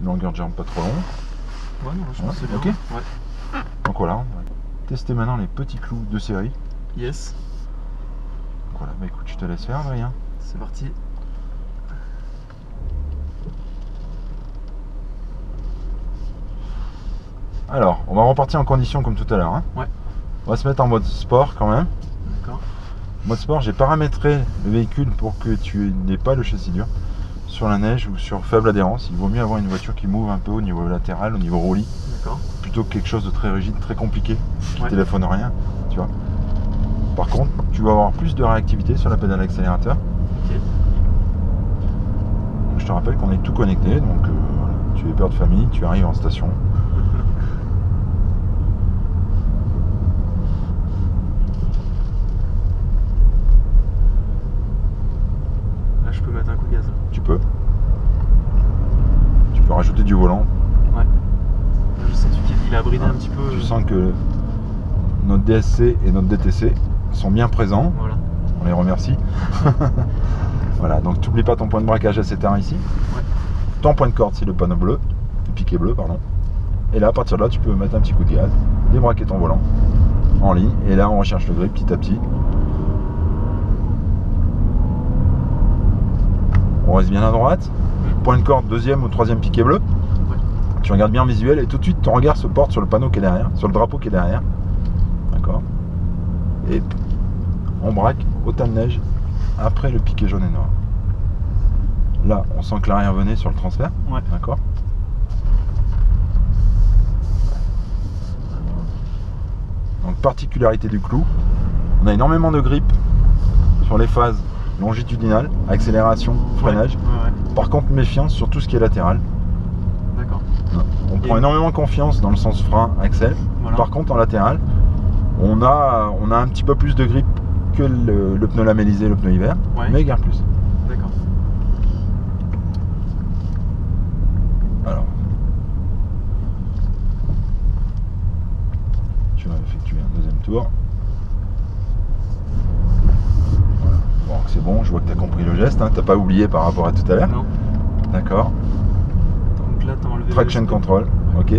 Une longueur de jambe pas trop longue. Ouais, non, je pense que c'est bien. Ok. Ouais. Donc voilà, on va tester maintenant les petits clous de série. Yes. Donc voilà, bah écoute, je te laisse faire, Adrien. C'est parti. Alors, on va repartir en condition comme tout à l'heure. Hein. Ouais. On va se mettre en mode sport quand même. D'accord. Mode sport, j'ai paramétré le véhicule pour que tu n'aies pas le châssis dur sur la neige ou sur faible adhérence. Il vaut mieux avoir une voiture qui mouve un peu au niveau latéral, au niveau roulis, plutôt que quelque chose de très rigide, très compliqué, qui téléphone rien, tu vois. Par contre, tu vas avoir plus de réactivité sur la pédale accélérateur. Ok. Donc, je te rappelle qu'on est tout connecté, donc voilà, tu es père de famille, tu arrives en station. Là, je peux mettre un coup de gaz. Tu peux. Tu peux rajouter du volant. Ouais. Je sais qu'il a bridé un petit peu. Tu sens que notre DSC et notre DTC sont bien présents. Voilà. On les remercie. Voilà, donc tu n'oublies pas ton point de braquage etc. ici. Ouais. Ton point de corde, c'est le panneau bleu, le piquet bleu, pardon. Et là, à partir de là, tu peux mettre un petit coup de gaz, débraquer ton volant en ligne. Et là, on recherche le grip petit à petit. On reste bien à droite. Point de corde, deuxième ou troisième piquet bleu. Ouais. Tu regardes bien en visuel et tout de suite ton regard se porte sur le panneau qui est derrière, sur le drapeau qui est derrière. D'accord. Et on braque au tas de neige après le piquet jaune et noir. Là, on sent que l'arrière venait sur le transfert. Ouais. D'accord. Donc, particularité du clou, on a énormément de grip sur les phases longitudinales, accélération, freinage. Ouais. Par contre, méfiance sur tout ce qui est latéral. D'accord. On prend énormément confiance dans le sens frein, axel. Voilà. Par contre, en latéral, on a un petit peu plus de grip que le pneu lamellisé, le pneu hiver, mais guère plus. D'accord. Alors, tu vas effectuer un deuxième tour. Voilà. Bon, c'est bon, je vois que tu as compris le geste, hein. Tu n'as pas oublié par rapport à tout à l'heure. Non. D'accord. Donc là, tu as enlevé Traction control, ok.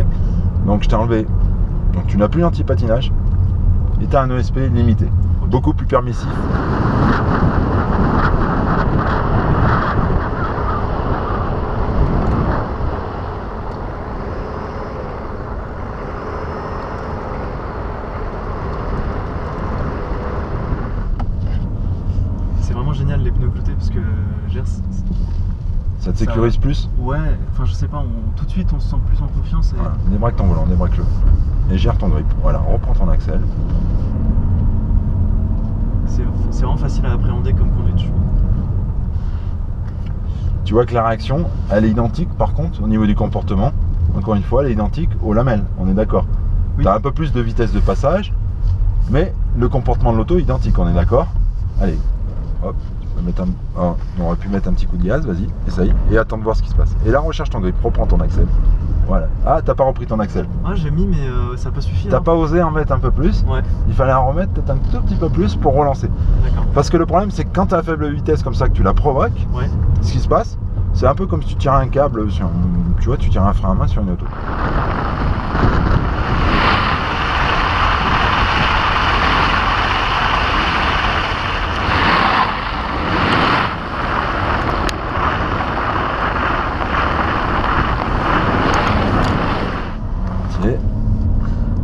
Donc je t'ai enlevé. Donc tu n'as plus l'anti-patinage et tu as un ESP limité. Okay. Beaucoup plus permissif. C'est vraiment génial les pneus cloutés parce que Gers. Ça te sécurise plus. Ouais, enfin je sais pas, tout de suite on se sent plus en confiance. Et... Voilà. Débraque ton volant, débraque-le. Et gère ton grip. Voilà, reprends ton axel. C'est vraiment facile à appréhender comme conduite, je trouve. Tu vois que la réaction, elle est identique par contre au niveau du comportement. Encore une fois, elle est identique aux lamelles, on est d'accord. Oui. Tu as un peu plus de vitesse de passage, mais le comportement de l'auto est identique, on est d'accord. Allez, hop, tu peux mettre on aurait pu mettre un petit coup de gaz, vas-y, essaye, et attends de voir ce qui se passe. Et là, recherche ton grip, reprends ton axel. Voilà. Ah, t'as pas repris ton axel. Ah, j'ai mis, mais ça n'a pas suffi. T'as pas osé en mettre un peu plus. Ouais. Il fallait en remettre peut-être un tout petit peu plus pour relancer. D'accord. Parce que le problème, c'est que quand tu as à faible vitesse comme ça, que tu la provoques, ouais. Ce qui se passe, c'est un peu comme si tu tirais un câble sur, tu vois, tu tires un frein à main sur une auto.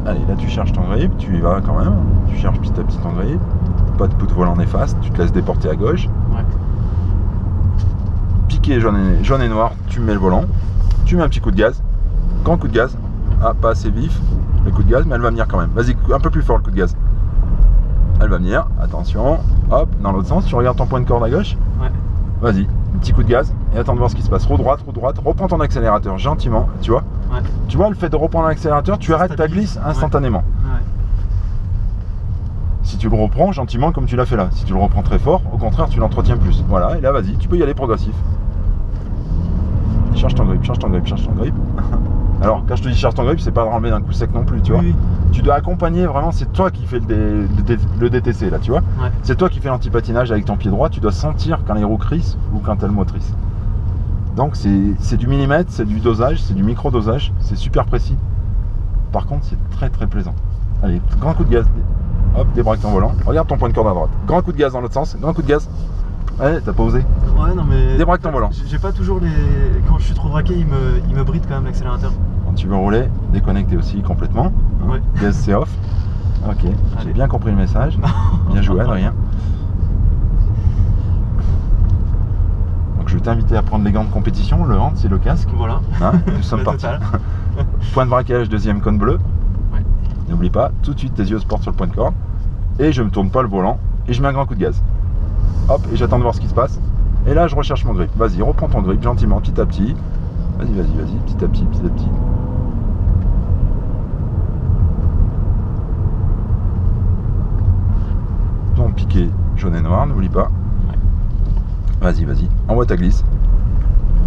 Allez, là tu cherches ton grip, tu y vas quand même, tu cherches petit à petit ton grip, pas de poutre volant néfaste, tu te laisses déporter à gauche. Ouais. Piqué jaune et noir, tu mets le volant, tu mets un petit coup de gaz, grand coup de gaz, ah pas assez vif le coup de gaz, mais elle va venir quand même. Vas-y, un peu plus fort le coup de gaz. Elle va venir, attention, hop, dans l'autre sens, tu regardes ton point de corde à gauche. Ouais. Vas-y, un petit coup de gaz et attends de voir ce qui se passe. Roue droite, reprends ton accélérateur gentiment, tu vois. Ouais. Tu vois, le fait de reprendre l'accélérateur, tu arrêtes ta glisse instantanément. Ouais. Si tu le reprends gentiment comme tu l'as fait là, si tu le reprends très fort, au contraire tu l'entretiens plus. Voilà, et là vas-y, tu peux y aller progressif. Cherche ton grip, cherche ton grip, cherche ton grip. Alors quand je te dis cherche ton grip, c'est pas de ramener d'un coup sec non plus, tu vois. Oui. Tu dois accompagner vraiment, c'est toi qui fais le DTC là, tu vois. Ouais. C'est toi qui fais l'antipatinage avec ton pied droit, tu dois sentir quand les roues crissent ou quand elles motrissent. Donc c'est du millimètre, c'est du dosage, c'est du micro-dosage, c'est super précis. Par contre, c'est très très plaisant. Allez, grand coup de gaz. Hop, débraque ton volant. Regarde ton point de corde à droite. Grand coup de gaz dans l'autre sens. Grand coup de gaz. Ouais, t'as pas osé. Ouais, non mais... Débraque ton volant. J'ai pas toujours les... Quand je suis trop braqué, il me bride quand même l'accélérateur. Quand tu veux rouler, déconnecter aussi complètement. Ouais. Gaz, c'est off. Ok, j'ai bien compris le message. Bien joué, Adrien. Donc je vais t'inviter à prendre les gants de compétition, le hand, c'est le casque. Voilà. Hein, nous sommes partis. Point de braquage, deuxième cône bleu. Ouais. N'oublie pas, tout de suite tes yeux se portent sur le point de corde. Et je me tourne pas le volant. Et je mets un grand coup de gaz. Hop, et j'attends de voir ce qui se passe. Et là, je recherche mon grip. Vas-y, reprends ton grip gentiment, petit à petit. Vas-y, petit à petit, petit à petit. Ton piqué jaune et noir, n'oublie pas. Vas-y, envoie ta glisse.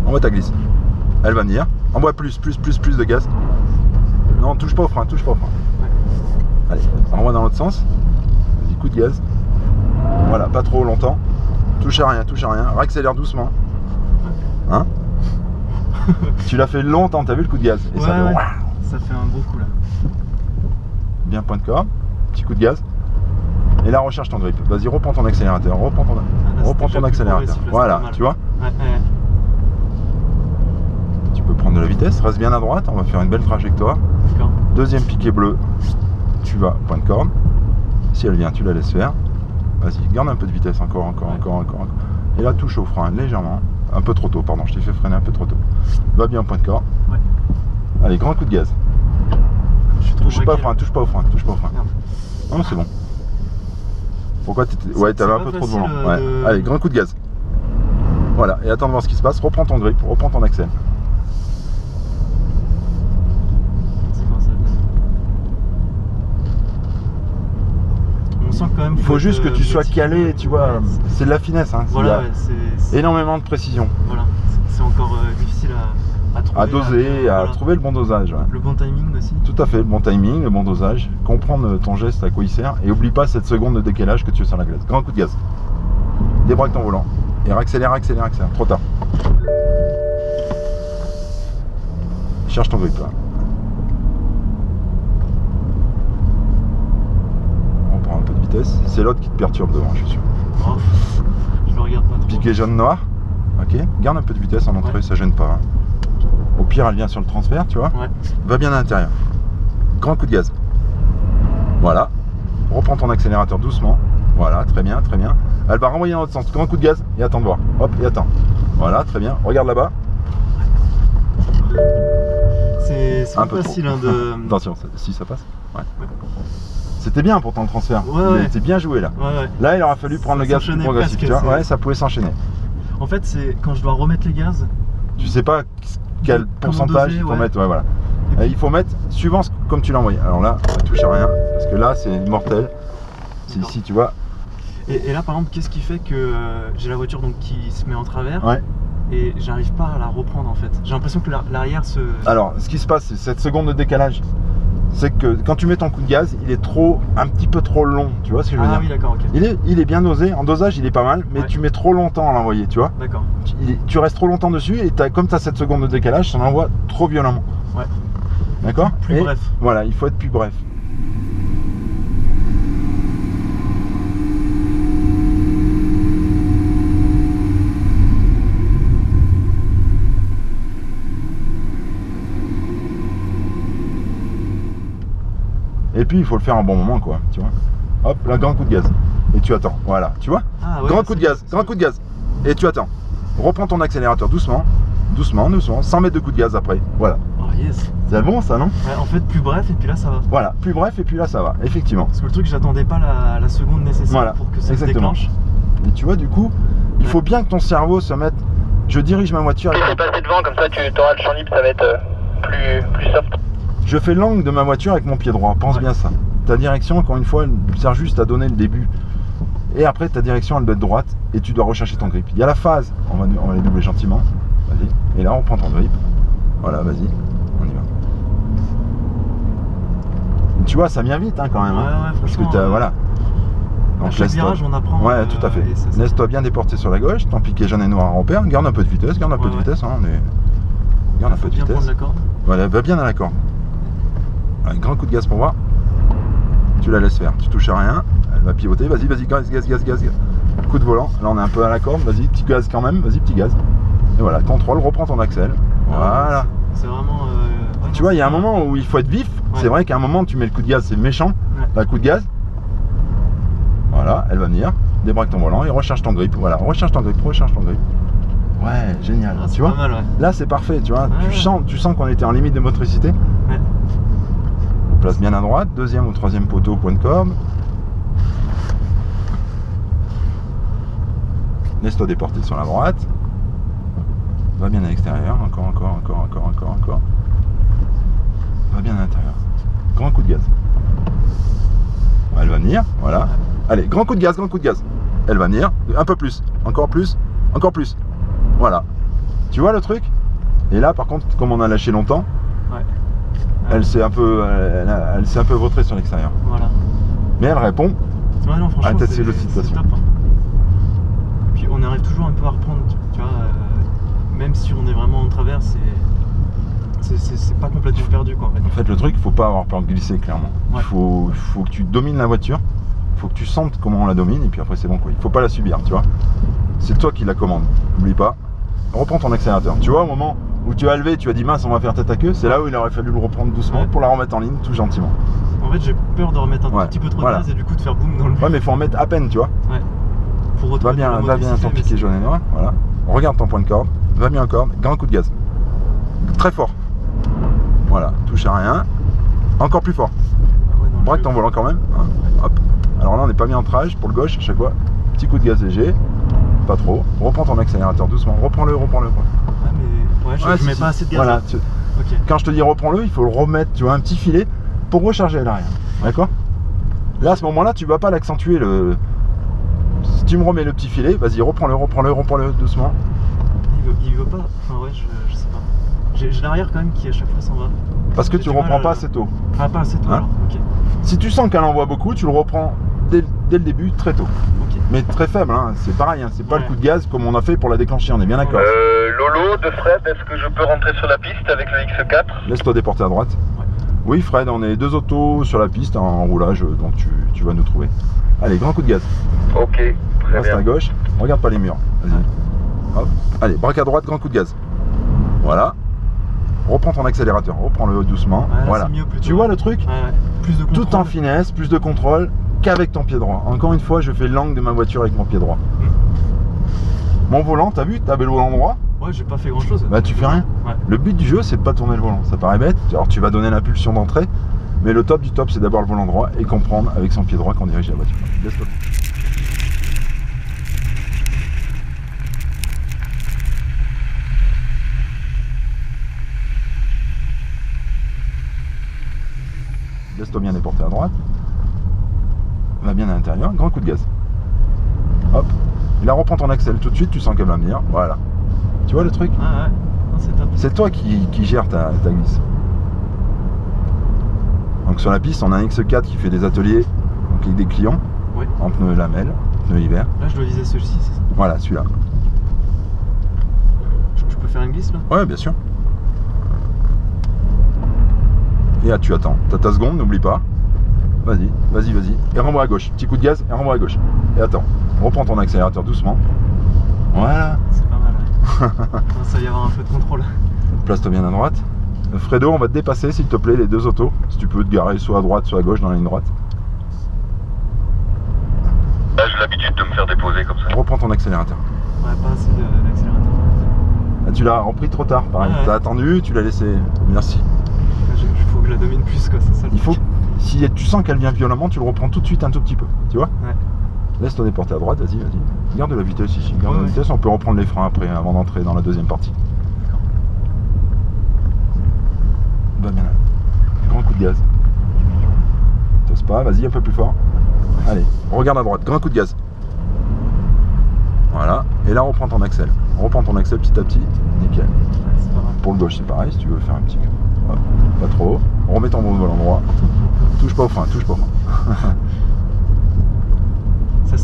Envoie ta glisse. Elle va venir. Envoie plus de gaz. Non, touche pas au frein, touche pas au frein. Allez, envoie dans l'autre sens. Vas-y, coup de gaz. Voilà, pas trop longtemps. Touche à rien. Réaccélère doucement. Hein? Tu l'as fait longtemps, t'as vu le coup de gaz? Et ouais, ça fait un gros coup là. Bien point de corde. Petit coup de gaz. Et là, recherche ton grip. Vas-y, reprends ton accélérateur. Reprends ton accélérateur. Voilà, tu vois? Ouais. Tu peux prendre de la vitesse. Reste bien à droite. On va faire une belle trajectoire. Deuxième piqué bleu. Tu vas, point de corde. Si elle vient, tu la laisses faire. Vas-y, garde un peu de vitesse. Encore. Et là, touche au frein légèrement. Un peu trop tôt, pardon. Je t'ai fait freiner un peu trop tôt. Va bien, point de corde. Ouais. Allez, grand coup de gaz. Touche pas au frein. Non, c'est bon. Pourquoi t'étais... Ouais, t'avais un peu trop de volant. Ouais. Allez, grand coup de gaz. Voilà, et attends de voir ce qui se passe. Reprends ton grip, reprends ton accès. On sent quand même. Il faut juste que tu sois calé, tu vois. Ouais, c'est de la finesse. Hein. Voilà, c'est énormément de précision. Voilà, c'est encore difficile à trouver. À doser, à trouver le bon dosage. Ouais. Le bon timing aussi. Tout à fait, le bon timing, le bon dosage. Comprendre ton geste, à quoi il sert. Et oublie pas cette seconde de décalage que tu es sur la glace. Grand coup de gaz. Débraque ton volant. Et accélère. Trop tard. Cherche ton grip là. On prend un peu de vitesse. C'est l'autre qui te perturbe devant, je suis sûr. Oh, je le regarde pas trop. Piqué jaune noir. Ok. Garde un peu de vitesse en entrée, ça gêne pas. Hein. Au pire, elle vient sur le transfert, tu vois. Ouais. Va bien à l'intérieur. Grand coup de gaz. Voilà. Reprends ton accélérateur doucement. Voilà, très bien. Elle va renvoyer dans l'autre sens. Grand coup de gaz et attends de voir. Hop, et attends. Voilà, très bien. Regarde là-bas. C'est pas facile hein, de... Attention, si ça passe. Ouais. C'était bien pourtant le transfert. Ouais. C'était bien joué là. Ouais. Là, il aurait fallu prendre le gaz plus progressif. Tu vois, ouais, ça pouvait s'enchaîner. En fait, c'est quand je dois remettre les gaz. Tu sais pas quel pourcentage il faut mettre. Ouais, voilà. Et il faut mettre suivant comme tu l'as envoyé. Alors là, on va toucher à rien parce que là, c'est mortel. C'est ici, tu vois. Et là, par exemple, qu'est-ce qui fait que j'ai la voiture donc qui se met en travers? Ouais. Et j'arrive pas à la reprendre en fait. J'ai l'impression que l'arrière se... Alors, ce qui se passe, c'est cette seconde de décalage. C'est que quand tu mets ton coup de gaz, il est un petit peu trop long. Tu vois ce que je veux dire? Ah oui, d'accord, ok. Il est bien dosé. En dosage, il est pas mal. Mais tu mets trop longtemps à l'envoyer, tu vois? D'accord. Tu restes trop longtemps dessus et comme tu as cette seconde de décalage, ça l'envoie trop violemment. Ouais. D'accord? Plus bref. Voilà, il faut être plus bref. Et puis il faut le faire un bon moment quoi, tu vois. Hop, là, grand coup de gaz. Et tu attends, voilà, tu vois. Grand coup de gaz. Et tu attends. Reprends ton accélérateur doucement, 100 mètres de coup de gaz après, voilà. Oh yes. C'est bon ça, non? Ouais, en fait plus bref et puis là ça va. Voilà, plus bref et puis là ça va, effectivement. Parce que le truc, j'attendais pas la seconde nécessaire pour que ça se déclenche. Et tu vois, du coup, il faut bien que ton cerveau se mette... Je dirige ma voiture... Je vais passer devant, comme ça tu auras le champ libre, ça va être plus soft. Je fais l'angle de ma voiture avec mon pied droit, pense bien ça. Ta direction, encore une fois, elle sert juste à donner le début. Et après, ta direction, elle doit être droite et tu dois rechercher ton grip. Il y a la phase, on va les doubler gentiment. Vas-y. Et là, on prend ton grip. Voilà, vas-y, on y va. Tu vois, ça vient vite hein, quand même. Ouais, parce que voilà. Donc chaque virage, on apprend. Ouais, tout à fait. Laisse-toi bien déporter sur la gauche, ton piquet jaune et noir en repère, garde un peu de vitesse, garde un peu de vitesse. Hein, garde un peu de vitesse. Prendre la corde. Voilà, va bien dans la corde. Un grand coup de gaz pour voir. Tu la laisses faire, tu touches à rien, elle va pivoter, vas-y, gaz. Coup de volant, là on est un peu à la corde, vas-y, petit gaz quand même, vas-y, petit gaz. Et voilà, contrôle, reprends ton axel. Voilà. C'est vraiment. Tu vois, il y a un moment où il faut être vif. Ouais. C'est vrai qu'à un moment, tu mets le coup de gaz, c'est méchant. Ouais. Là, coup de gaz. Voilà, elle va venir. Débraque ton volant et recharge ton grip. Voilà, recharge ton grip. Ouais, génial. Tu vois, mal, ouais. Là, c'est parfait. Tu vois, tu sens qu'on était en limite de motricité. Ouais. Place bien à droite, deuxième ou troisième poteau au point de corde. Laisse-toi déporter sur la droite. Va bien à l'extérieur, encore. Va bien à l'intérieur. Grand coup de gaz. Elle va venir, voilà. Allez, grand coup de gaz. Elle va venir, un peu plus, encore plus. Voilà. Tu vois le truc? Et là, par contre, comme on a lâché longtemps, elle s'est un peu vautrée sur l'extérieur. Voilà. Mais elle répond. Ouais, non, franchement, c'est le situation. Top, hein. Puis on arrive toujours un peu à reprendre, tu vois, même si on est vraiment en travers, c'est pas complètement perdu, quoi. En fait, le truc, il faut pas avoir peur de glisser, clairement. Il faut que tu domines la voiture, il faut que tu sentes comment on la domine, et puis après c'est bon, quoi. Il faut pas la subir, tu vois. C'est toi qui la commande, n'oublie pas. Reprends ton accélérateur. Tu vois, au moment où tu as levé, tu as dit mince, on va faire tête à queue, c'est là où il aurait fallu le reprendre doucement pour la remettre en ligne, tout gentiment. En fait, j'ai peur de remettre un petit peu trop de gaz et du coup de faire boum dans le. Ouais, mais faut en mettre à peine, tu vois. Ouais. Pour va bien ton piquet jaune et noir, voilà. Regarde ton point de corde, va bien en corde, grand coup de gaz. Très fort. Voilà, touche à rien. Encore plus fort. Braque ton volant quand même. Hein. Hop. Alors là, on n'est pas mis en trage pour le gauche à chaque fois. Petit coup de gaz léger, pas trop. Reprends ton accélérateur doucement. Reprends-le. Ouais, mais je mets pas assez de gaz. Voilà. Quand je te dis reprends-le, il faut le remettre. Tu vois, un petit filet pour recharger à l'arrière. D'accord? Là, à ce moment-là, tu vas pas l'accentuer. Si tu me remets le petit filet, vas-y, reprends-le doucement. Il veut pas. Enfin, ouais, je sais pas. J'ai l'arrière quand même qui à chaque fois s'en va. Parce que tu le reprends pas assez tôt. Ah, pas assez tôt, alors, ok. Si tu sens qu'elle envoie beaucoup, tu le reprends dès le début, très tôt. Okay. Mais très faible, hein. C'est pareil, hein. C'est pas le coup de gaz comme on a fait pour la déclencher, on est bien d'accord. Lolo, de Fred, est-ce que je peux rentrer sur la piste avec le X4? Laisse-toi déporter à droite. Oui, Fred, on est 2 autos sur la piste en roulage, donc tu vas nous trouver. Allez, grand coup de gaz. Ok, très bien. Reste à gauche, regarde pas les murs. Vas-y. Hop. Allez, braque à droite, grand coup de gaz. Voilà. Reprends ton accélérateur, reprends-le doucement. Voilà. Mieux, plutôt, tu vois le truc? Plus de contrôle. Tout en finesse, plus de contrôle qu'avec ton pied droit. Encore une fois, je fais l'angle de ma voiture avec mon pied droit. Mon volant, t'as vu? T'avais le volant droit? Ouais, j'ai pas fait grand chose. Bah tu fais rien. Le but du jeu, c'est de pas tourner le volant. Ça paraît bête. Alors tu vas donner l'impulsion d'entrée, mais le top du top, c'est d'avoir le volant droit et comprendre avec son pied droit qu'on dirige la voiture. Laisse-toi. Laisse-toi bien déporter à droite. Va bien à l'intérieur. Grand coup de gaz. Hop. Et là, reprends ton axel tout de suite. Tu sens qu'elle va venir. Voilà. Tu vois le truc? Ah ouais. C'est top. C'est toi qui gères ta glisse. Donc sur la piste, on a un X4 qui fait des ateliers donc avec des clients en pneus lamelles, pneus hiver. Là, je dois viser celui-ci, c'est ça? Voilà, celui-là. Je peux faire une glisse là? Ouais, bien sûr. Et là, tu attends. T'as ta seconde, n'oublie pas. Vas-y. Et rembourre à gauche. Petit coup de gaz et rembourre à gauche. Et attends. Reprends ton accélérateur doucement. Voilà. C'est pas mal, ouais. Ça va y avoir un peu de contrôle. Place-toi bien à droite. Fredo, on va te dépasser s'il te plaît, les 2 autos. Si tu peux te garer soit à droite, soit à gauche dans la ligne droite. Là, j'ai l'habitude de me faire déposer comme ça. Reprends ton accélérateur. Ouais, pas assez d'accélérateur. Là, tu l'as repris trop tard, pareil. T'as attendu, tu l'as laissé. Merci. Il faut que je la domine plus, quoi, c'est ça. Il faut, si tu sens qu'elle vient violemment, tu le reprends tout de suite un tout petit peu, tu vois. Laisse-toi déporter à droite, vas-y. Garde la vitesse ici, garde la vitesse, on peut reprendre les freins après, avant d'entrer dans la deuxième partie. Va bien là. Grand coup de gaz. T'oses pas, vas-y, un peu plus fort. Allez, regarde à droite, grand coup de gaz. Voilà, et là reprends ton axel. Reprends ton axel petit à petit, nickel. Pour le gauche c'est pareil, si tu veux faire un petit... Hop, pas trop. Remets ton volant droit. Touche pas au frein, touche pas au frein.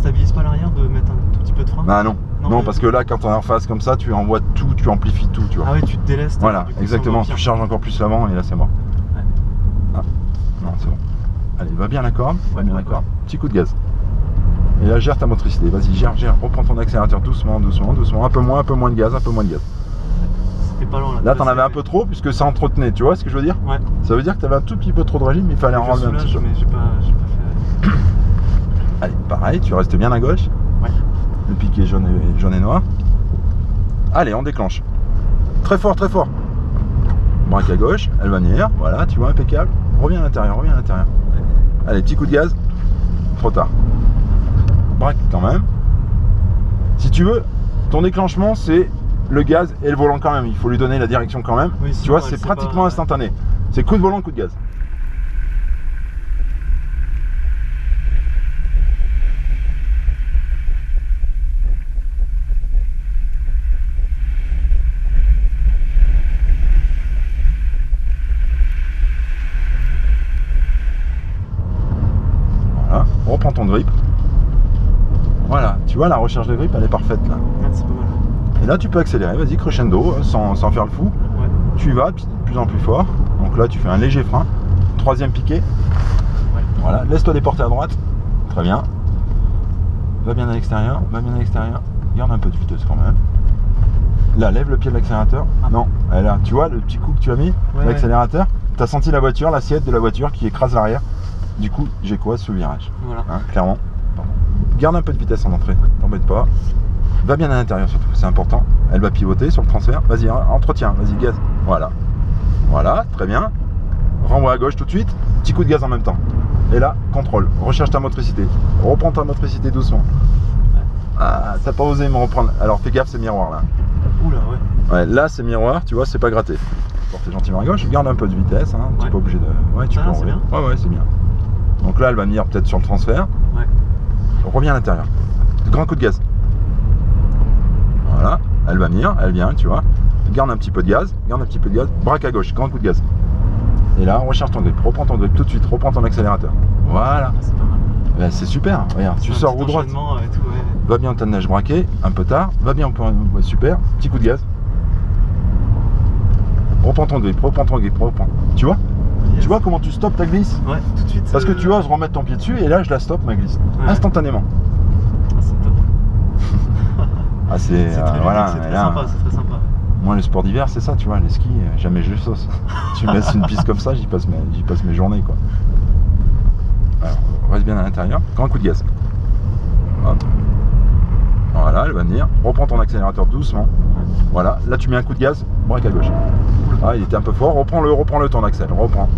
déstabilise pas l'arrière de mettre un tout petit peu de frein? Bah non, non, parce que là quand on est en face comme ça, tu envoies tout, tu amplifies tout, tu vois. Ah oui, tu te délestes. Voilà, exactement, tu charges encore plus l'avant et là c'est mort. Ouais. Ah, non, c'est bon. Allez, va bien la corde, Ouais, d'accord. Petit coup de gaz. Et là, gère ta motricité, vas-y, gère, reprends ton accélérateur doucement, doucement, doucement, un peu moins de gaz, un peu moins de gaz. C'était pas loin là. Là, t'en avais un peu trop puisque ça entretenait, tu vois ce que je veux dire? Ouais. Ça veut dire que t'avais un tout petit peu trop de régime, mais il fallait en enlever un petit peu. Mais j'ai pas fait. Allez, pareil, tu restes bien à gauche. Ouais. Le piqué jaune et noir. Allez, on déclenche. Très fort, très fort. Braque à gauche, elle va venir, voilà, tu vois, impeccable. Reviens à l'intérieur, reviens à l'intérieur. Allez, petit coup de gaz. Trop tard. Braque quand même. Si tu veux, ton déclenchement, c'est le gaz et le volant quand même. Il faut lui donner la direction quand même. Oui, tu vois, c'est pratiquement instantané. C'est coup de volant, coup de gaz. Voilà, reprends ton grip. Voilà, tu vois, la recherche de grip, elle est parfaite là. Ouais, c'est pas mal. Et là, tu peux accélérer, vas-y, crescendo, sans faire le fou. Ouais. Tu y vas de plus en plus fort. Donc là, tu fais un léger frein. Troisième piqué. Ouais. Voilà, laisse-toi déporter à droite. Très bien. Va bien à l'extérieur, va bien à l'extérieur. Garde un peu de vitesse quand même. Là, lève le pied de l'accélérateur. Non, là, tu vois le petit coup que tu as mis, l'accélérateur. Tu as senti la voiture, l'assiette de la voiture qui écrase l'arrière. Du coup, j'ai quoi sous le virage. Voilà. Hein, clairement. Pardon. Garde un peu de vitesse en entrée, t'embête pas. Va bien à l'intérieur surtout, c'est important. Elle va pivoter sur le transfert. Vas-y, entretiens, vas-y, gaz. Voilà. Voilà, très bien. Renvoie à gauche tout de suite. Petit coup de gaz en même temps. Et là, contrôle. Recherche ta motricité. Reprends ta motricité doucement. Ah, t'as pas osé me reprendre. Alors fais gaffe, c'est miroir là. Oula, ouais. Ouais, là c'est miroir, tu vois, c'est pas gratté. Portez gentiment à gauche, garde un peu de vitesse, hein. Tu n'es pas obligé de. Ouais, tu peux enrouler. Ouais, ouais, c'est bien. Donc là, elle va venir peut-être sur le transfert. Ouais. Reviens à l'intérieur. Grand coup de gaz. Voilà, elle va venir, elle vient, tu vois. Garde un petit peu de gaz, braque à gauche, grand coup de gaz. Et là, recherche ton grip, reprends ton grip tout de suite, reprends ton accélérateur. Voilà. C'est pas mal. Ben, c'est super, regarde, tu sors roue droite. Et tout, ouais. Va bien au tas de neige braqué, un peu tard, va bien au point, ouais, super, petit coup de gaz. Reprends ton grip, reprends. Tu vois? Yes. Tu vois comment tu stoppes ta glisse? Ouais, tout de suite. Parce que tu oses remettre ton pied dessus et là je la stoppe ma glisse. Ouais. Instantanément. Ah, c'est top. Ah c'est voilà, c'est très sympa, c'est très sympa. Moi le sport d'hiver c'est ça, tu vois, les skis, jamais je sauce. Tu me laisses une piste comme ça, j'y passe mes journées quoi. Alors, reste bien à l'intérieur, grand coup de gaz. Hop. Voilà, elle va venir. Reprends ton accélérateur doucement. Voilà, là tu mets un coup de gaz, braque à gauche. Ah, il était un peu fort, reprends-le ton accèle, reprends.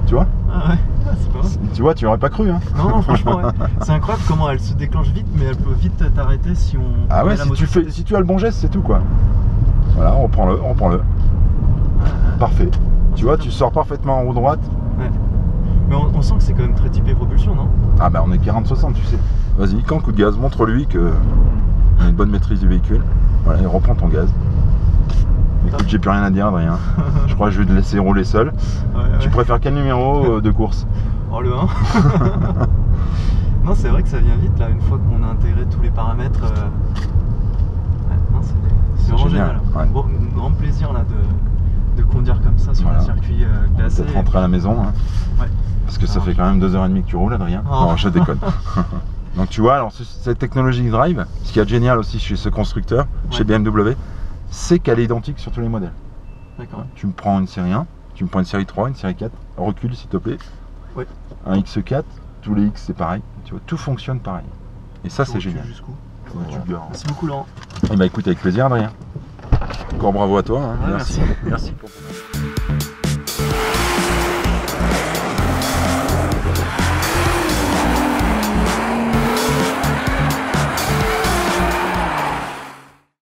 Tu vois? Ah ouais, c'est pas mal. Tu vois, tu aurais pas cru hein. Non, franchement ouais. C'est incroyable comment elle se déclenche vite, mais elle peut vite t'arrêter si on. Ah ouais, si tu as le bon geste, c'est tout quoi. Voilà, reprends-le. Parfait. Tu vois, tu sors parfaitement en roue droite. Ouais. Mais on sent que c'est quand même très typé propulsion, non? Ah bah on est 40-60, tu sais. Vas-y, quand coup de gaz, montre-lui que on a une bonne maîtrise du véhicule. Voilà, et reprends ton gaz. Écoute, j'ai plus rien à dire, Adrien. Je crois que je vais te laisser rouler seul. Ouais. Tu préfères quel numéro de course? Oh, le 1. Non, c'est vrai que ça vient vite là, une fois qu'on a intégré tous les paramètres. C'est vraiment génial. Ouais. Bon, un grand plaisir là de conduire comme ça sur un circuit glacé. Peut-être rentrer à la maison. Hein. Ouais. Parce que ça fait quand même 2h30 que tu roules, Adrien. Oh. Non, je déconne. Donc tu vois, alors cette technologie Drive, ce qui est génial aussi chez ce constructeur, chez BMW, c'est qu'elle est identique sur tous les modèles. D'accord. Tu me prends une série 1, tu me prends une série 3, une série 4, recule s'il te plaît. Ouais. Un X4, tous les X c'est pareil. Tu vois, tout fonctionne pareil. Et ça c'est génial. Jusqu'où? Merci beaucoup Laurent. Et bah écoute, avec plaisir Adrien. Encore bravo à toi. Hein. Ouais, merci. Merci pour